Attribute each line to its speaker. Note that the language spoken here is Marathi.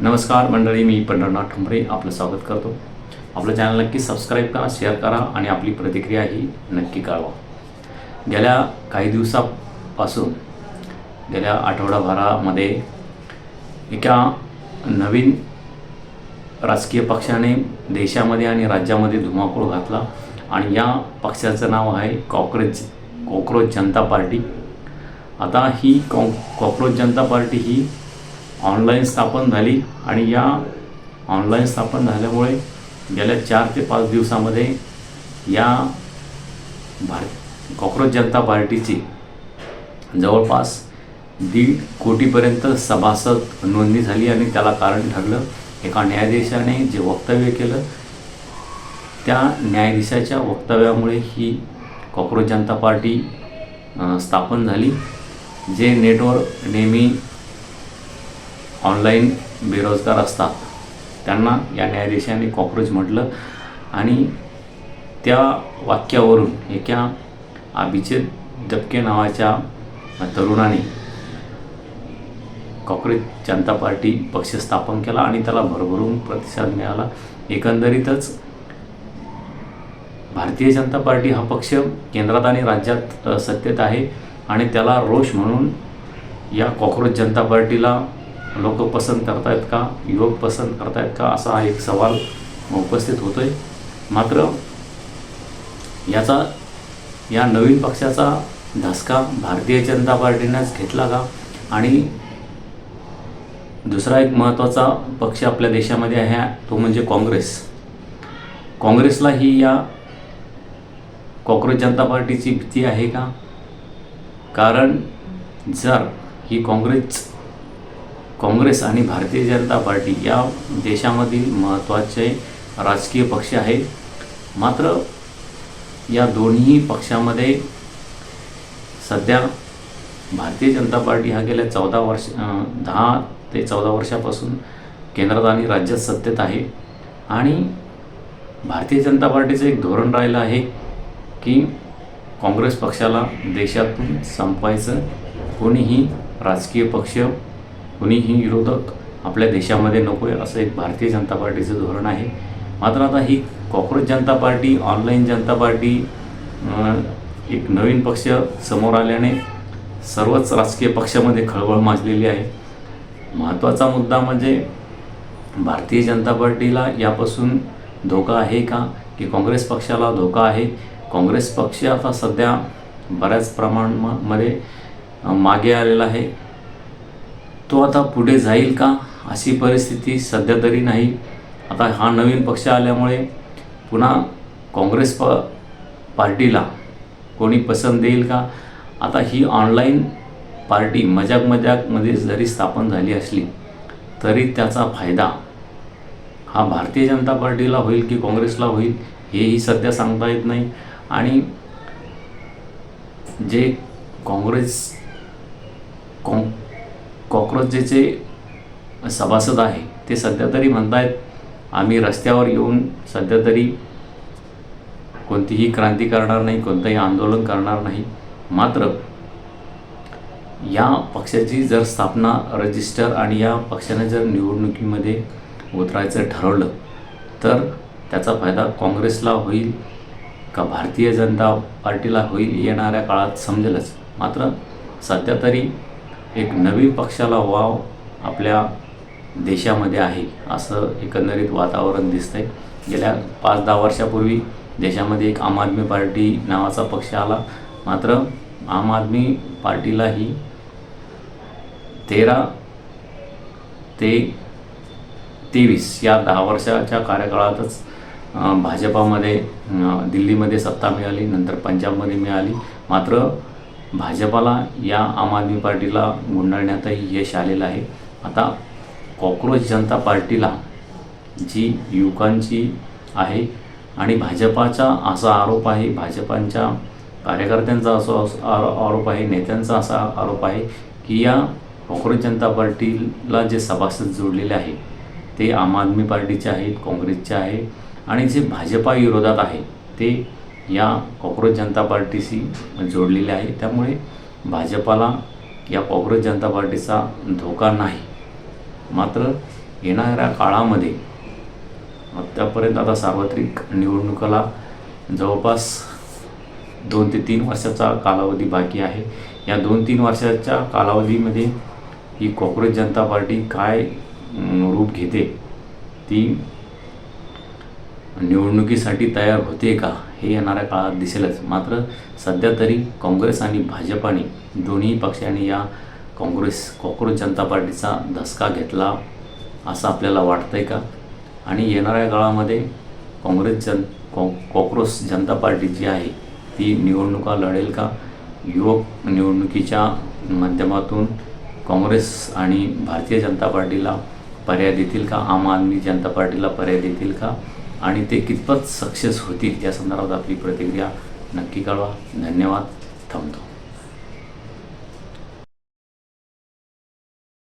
Speaker 1: नमस्कार मंडळी, मी पंढरनाथ ठोंबरे आपलं स्वागत करतो. आपलं चॅनल नक्की सबस्क्राईब करा, शेअर करा आणि आपली प्रतिक्रिया ही नक्की कळवा. गेल्या काही दिवसापासून गेल्या आठवडाभरामध्ये एका नवीन राजकीय पक्षाने देशामध्ये आणि राज्यामध्ये धुमाकूळ घातला आणि या पक्षाचं नाव आहे कॉकरोच जनता पार्टी. आता ही कॉकरोच जनता पार्टी ही ऑनलाईन स्थापन झाली आणि या ऑनलाईन स्थापन झाल्यामुळे गेल्या 4 ते 5 दिवसामध्ये या कॉकरोच जनता पार्टीची जवळपास 1.5 कोटीपर्यंत सभासद नोंदणी झाली आणि त्याला कारण ठरलं एका न्यायाधीशाने जे वक्तव्य केलं. त्या न्यायाधीशाच्या वक्तव्यामुळे ही कॉकरोच जनता पार्टी स्थापन झाली. जे नेटवर नेहमी ऑनलाईन बेरोजगार असतात त्यांना या न्यायाधीशाने कॉकरोच म्हटलं आणि त्या वाक्यावरून एका अभिजित दबके नावाच्या तरुणाने कॉकरोच जनता पार्टी पक्ष स्थापन केला आणि त्याला भरभरून प्रतिसाद मिळाला. एकंदरीतच भारतीय जनता पार्टी हा पक्ष केंद्रात आणि राज्यात सत्तेत आहे आणि त्याला रोष म्हणून या कॉकरोच जनता पार्टीला लोक पसंत करतायत का, युवक पसंत करतायत का, असा एक सवाल उपस्थित होतोय. मात्र या नवीन पक्षाचा धसका भारतीय जनता पार्टीनेच घेतला का? आणि दुसरा एक महत्त्वाचा पक्ष आपल्या देशामध्ये आहे तो म्हणजे काँग्रेसला ही या कॉकरोच जनता पार्टीची भीती आहे का? कारण जर ही काँग्रेस आणि भारतीय जनता पार्टी या देशामधील महत्त्वाचे राजकीय पक्ष आहेत. मात्र या दोन्ही पक्षामध्ये सध्या भारतीय जनता पार्टी हा गेल्या 10 ते 14 वर्षापासून केंद्रात आणि राज्यात सत्तेत आहे आणि भारतीय जनता पार्टीचं एक धोरण राहिलं आहे की काँग्रेस पक्षाला देशातून संपवायचं. कोणीही राजकीय पक्ष, कोणीही विरोधक आपल्या देशामध्ये नको आहे असं एक भारतीय जनता पार्टीचं धोरण आहे. मात्र आता ही कॉकरोच जनता पार्टी, ऑनलाईन जनता पार्टी, एक नवीन पक्ष समोर आल्याने सर्वच राजकीय पक्षामध्ये खळबळ माजलेली आहे. महत्त्वाचा मुद्दा म्हणजे भारतीय जनता पार्टीला यापासून धोका आहे का की काँग्रेस पक्षाला धोका आहे? काँग्रेस पक्ष आता सध्या बऱ्याच प्रमाणामध्ये मागे आलेला आहे. तो आता पुढे जाईल का अशी परिस्थिती सध्या तरी नाही. आता हा नवीन पक्ष आल्यामुळे पुन्हा काँग्रेस पार्टीला कोणी पसंत देईल का? आता ही ऑनलाईन पार्टी मजाकमध्ये जरी स्थापन झाली असली तरी त्याचा फायदा हा भारतीय जनता पार्टीला होईल की काँग्रेसला होईल हेही सध्या सांगता येत नाही. आणि जे कॉकरोचचे सभासद आहे ते सध्या तरी म्हणतायत आम्ही रस्त्यावर येऊन सध्या तरी कोणतीही क्रांती करणार नाही, कोणतंही आंदोलन करणार नाही. मात्र या पक्षाची जर स्थापना रजिस्टर आणि या पक्षाने जर निवडणुकीमध्ये उतरायचं ठरवलं तर त्याचा फायदा काँग्रेसला होईल का भारतीय जनता पार्टीला होईल येणाऱ्या काळात समजेलच. मात्र सध्या तरी एक नवीन पक्षाला वाव आपल्या देशामध्ये आहे असं एकंदरीत वातावरण दिसतंय. गेल्या 5-10 वर्षापूर्वी देशामध्ये एक आम आदमी पार्टी नावाचा पक्ष आला. मात्र आम आदमी पार्टीलाही 13 ते 23 या 10 वर्षाच्या कार्यकाळातच भाजपामध्ये दिल्लीमध्ये सत्ता मिळाली, नंतर पंजाबमध्ये मिळाली. मात्र भाजपाला या आम आदमी पार्टीला गुंडाळण्यातही यश आलेलं आहे. आता कॉकरोच जनता पार्टीला जी युवकांची आहे आणि भाजपाचा असा आरोप आहे, भाजपांच्या कार्यकर्त्यांचा असा आरोप आहे, नेत्यांचा असा आरोप आहे की या कॉकरोच जनता पार्टीला जे सभासद जोडलेले आहे ते आम आदमी पार्टीचे आहेत, काँग्रेसचे आहे आणि जे भाजपा विरोधात आहे ते या कॉकरोच जनता पार्टीशी जोडलेले आहे. त्यामुळे भाजपाला या कॉकरोच जनता पार्टीचा धोका नाही. मात्र येणाऱ्या काळामध्ये आत्तापर्यंत आता सार्वत्रिक निवडणुकाला जवळपास 2 ते 3 वर्षाचा कालावधी बाकी आहे. या 2-3 वर्षाच्या कालावधीमध्ये ही कॉंग्रेस जनता पार्टी काय रूप घेते, ती निवडणुकीसाठी तयार होते का, हे येणाऱ्या काळात दिसेलच. मात्र सध्या तरी काँग्रेस आणि भाजपाने दोन्ही पक्षांनी या कॉंग्रेस जनता पार्टीचा धसका घेतला असं आपल्याला वाटतंय का? आणि येणाऱ्या काळामध्ये कॉंग्रेस जनता पार्टी जी आहे ती निवडणुका लढेल का? युवक निवडणुकीच्या माध्यमातून काँग्रेस आणि भारतीय जनता पार्टीला पर्याय देतील का? आम आदमी जनता पार्टीला पर्याय देतील का? आणि ते कितपत सक्सेस होतील या संदर्भात आपली प्रतिक्रिया नक्की कळवा. धन्यवाद. थांबतो.